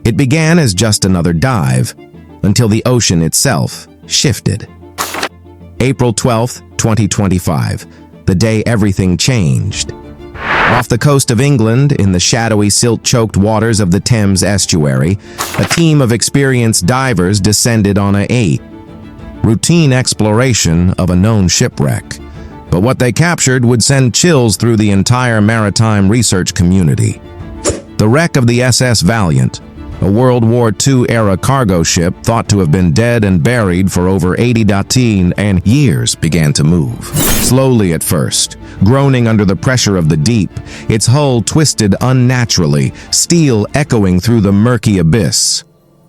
It began as just another dive, until the ocean itself shifted. April 12, 2025, the day everything changed. Off the coast of England, in the shadowy, silt-choked waters of the Thames estuary, a team of experienced divers descended on a routine exploration of a known shipwreck. But what they captured would send chills through the entire maritime research community. The wreck of the SS Valiant, a World War II-era cargo ship thought to have been dead and buried for over 80 and years, began to move. Slowly at first, groaning under the pressure of the deep, its hull twisted unnaturally, steel echoing through the murky abyss.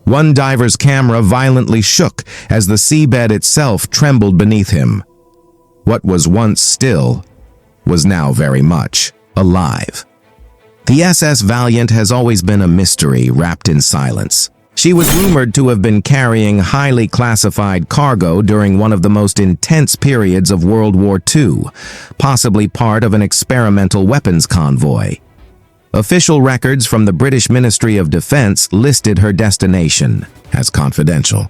One diver's camera violently shook as the seabed itself trembled beneath him. What was once still was now very much alive. The SS Valiant has always been a mystery wrapped in silence. She was rumored to have been carrying highly classified cargo during one of the most intense periods of World War II, possibly part of an experimental weapons convoy. Official records from the British Ministry of Defense listed her destination as confidential.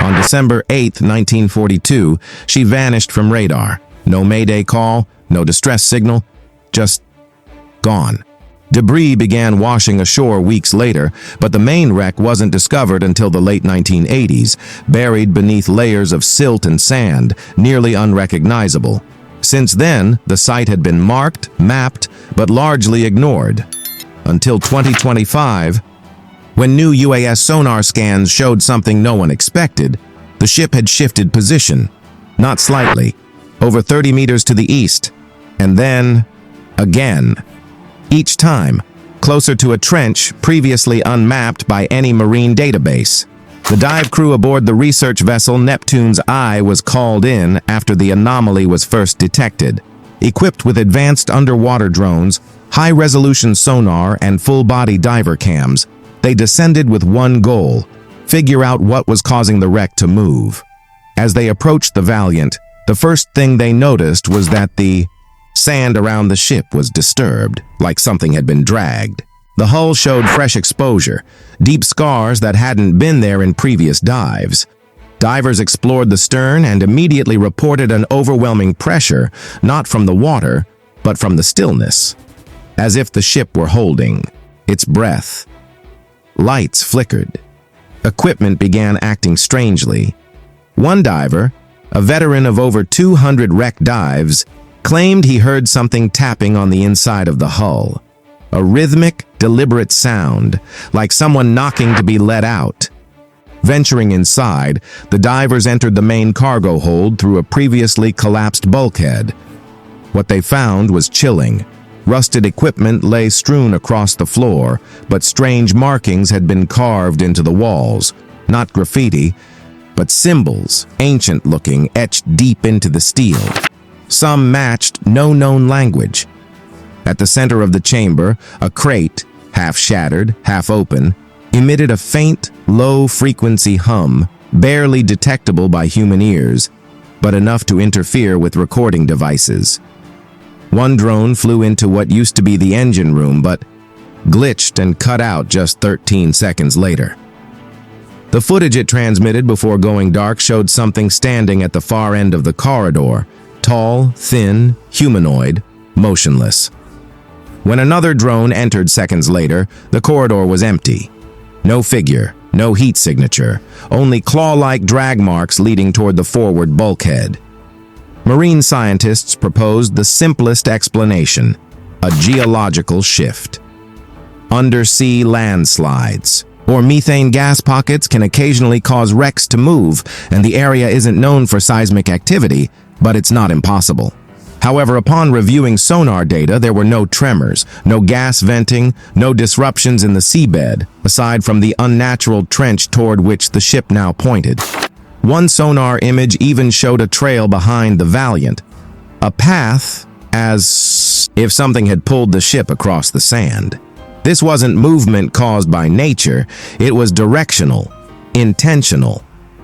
On December 8, 1942, she vanished from radar. No mayday call, no distress signal, just gone. Debris began washing ashore weeks later, but the main wreck wasn't discovered until the late 1980s, buried beneath layers of silt and sand, nearly unrecognizable. Since then, the site had been marked, mapped, but largely ignored. Until 2025, when new UAS sonar scans showed something no one expected, the ship had shifted position, not slightly, over 30 meters to the east, and then again. Each time, closer to a trench previously unmapped by any marine database. The dive crew aboard the research vessel Neptune's Eye was called in after the anomaly was first detected. Equipped with advanced underwater drones, high-resolution sonar, and full-body diver cams, they descended with one goal: figure out what was causing the wreck to move. As they approached the Valiant, the first thing they noticed was that the sand around the ship was disturbed, like something had been dragged. The hull showed fresh exposure, deep scars that hadn't been there in previous dives. Divers explored the stern and immediately reported an overwhelming pressure, not from the water, but from the stillness, as if the ship were holding its breath. Lights flickered. Equipment began acting strangely. One diver, a veteran of over 200 wreck dives, claimed he heard something tapping on the inside of the hull. A rhythmic, deliberate sound, like someone knocking to be let out. Venturing inside, the divers entered the main cargo hold through a previously collapsed bulkhead. What they found was chilling. Rusted equipment lay strewn across the floor, but strange markings had been carved into the walls. Not graffiti, but symbols, ancient-looking, etched deep into the steel. Some matched no known language. At the center of the chamber, a crate, half shattered, half open, emitted a faint, low-frequency hum, barely detectable by human ears, but enough to interfere with recording devices. One drone flew into what used to be the engine room, but glitched and cut out just 13 seconds later. The footage it transmitted before going dark showed something standing at the far end of the corridor, tall, thin, humanoid, motionless. When another drone entered seconds later, the corridor was empty. No figure, no heat signature, only claw-like drag marks leading toward the forward bulkhead. Marine scientists proposed the simplest explanation: a geological shift. Undersea landslides or methane gas pockets can occasionally cause wrecks to move, and the area isn't known for seismic activity, but it's not impossible. However, upon reviewing sonar data, there were no tremors, no gas venting, no disruptions in the seabed, aside from the unnatural trench toward which the ship now pointed. One sonar image even showed a trail behind the Valiant, a path as if something had pulled the ship across the sand. This wasn't movement caused by nature, it was directional, intentional.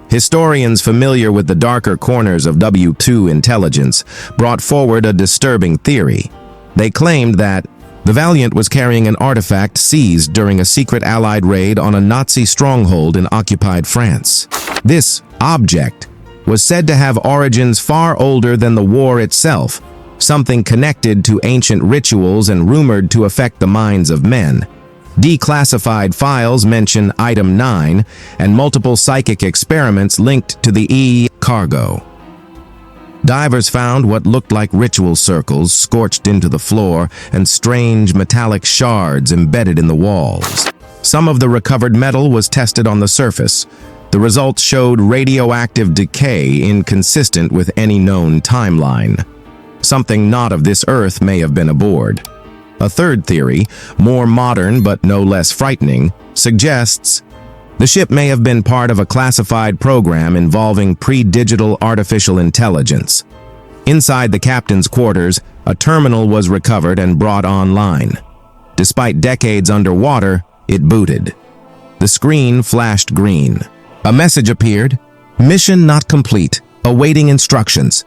Historians familiar with the darker corners of W2 intelligence brought forward a disturbing theory. They claimed that The Valiant was carrying an artifact seized during a secret Allied raid on a Nazi stronghold in occupied France. This object was said to have origins far older than the war itself, something connected to ancient rituals and rumored to affect the minds of men. Declassified files mention Item 9 and multiple psychic experiments linked to the Eerie cargo. Divers found what looked like ritual circles scorched into the floor and strange metallic shards embedded in the walls. Some of the recovered metal was tested on the surface. The results showed radioactive decay inconsistent with any known timeline. Something not of this earth may have been aboard. A third theory, more modern but no less frightening, suggests the ship may have been part of a classified program involving pre-digital artificial intelligence. Inside the captain's quarters, a terminal was recovered and brought online. Despite decades underwater, it booted. The screen flashed green. A message appeared: "Mission not complete, awaiting instructions."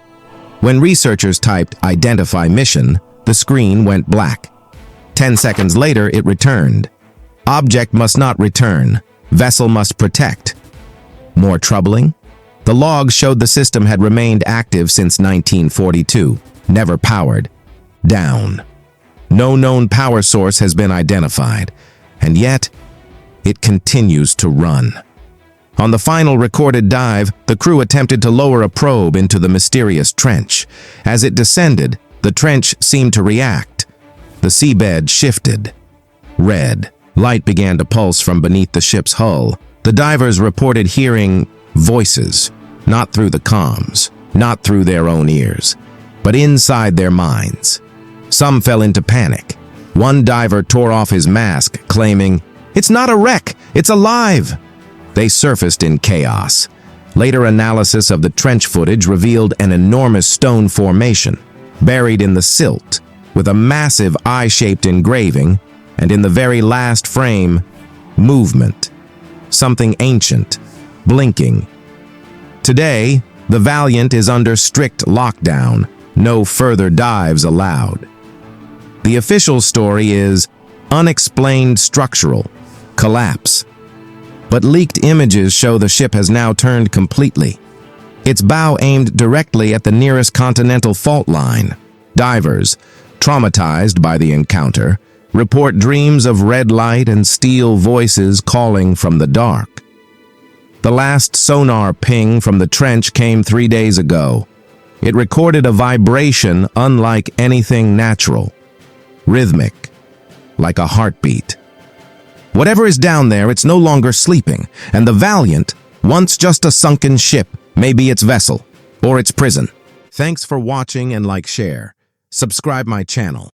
When researchers typed "Identify mission," the screen went black. 10 seconds later, it returned. "Object must not return. Vessel must protect." More troubling? The logs showed the system had remained active since 1942, never powered. Down. No known power source has been identified, and yet it continues to run. On the final recorded dive, the crew attempted to lower a probe into the mysterious trench. As it descended, the trench seemed to react. The seabed shifted. Red. Light began to pulse from beneath the ship's hull. The divers reported hearing voices, not through the comms, not through their own ears, but inside their minds. Some fell into panic. One diver tore off his mask, claiming, "It's not a wreck, it's alive!" They surfaced in chaos. Later analysis of the trench footage revealed an enormous stone formation, buried in the silt, with a massive eye-shaped engraving, and in the very last frame, movement. Something ancient, blinking. Today, the Valiant is under strict lockdown, no further dives allowed. The official story is unexplained structural collapse. But leaked images show the ship has now turned completely. Its bow aimed directly at the nearest continental fault line. Divers, traumatized by the encounter, report dreams of red light and steel voices calling from the dark. The last sonar ping from the trench came 3 days ago. It recorded a vibration unlike anything natural, rhythmic, like a heartbeat. Whatever is down there, it's no longer sleeping, and the Valiant, once just a sunken ship, may be its vessel, or its prison. Thanks for watching and share. Subscribe my channel.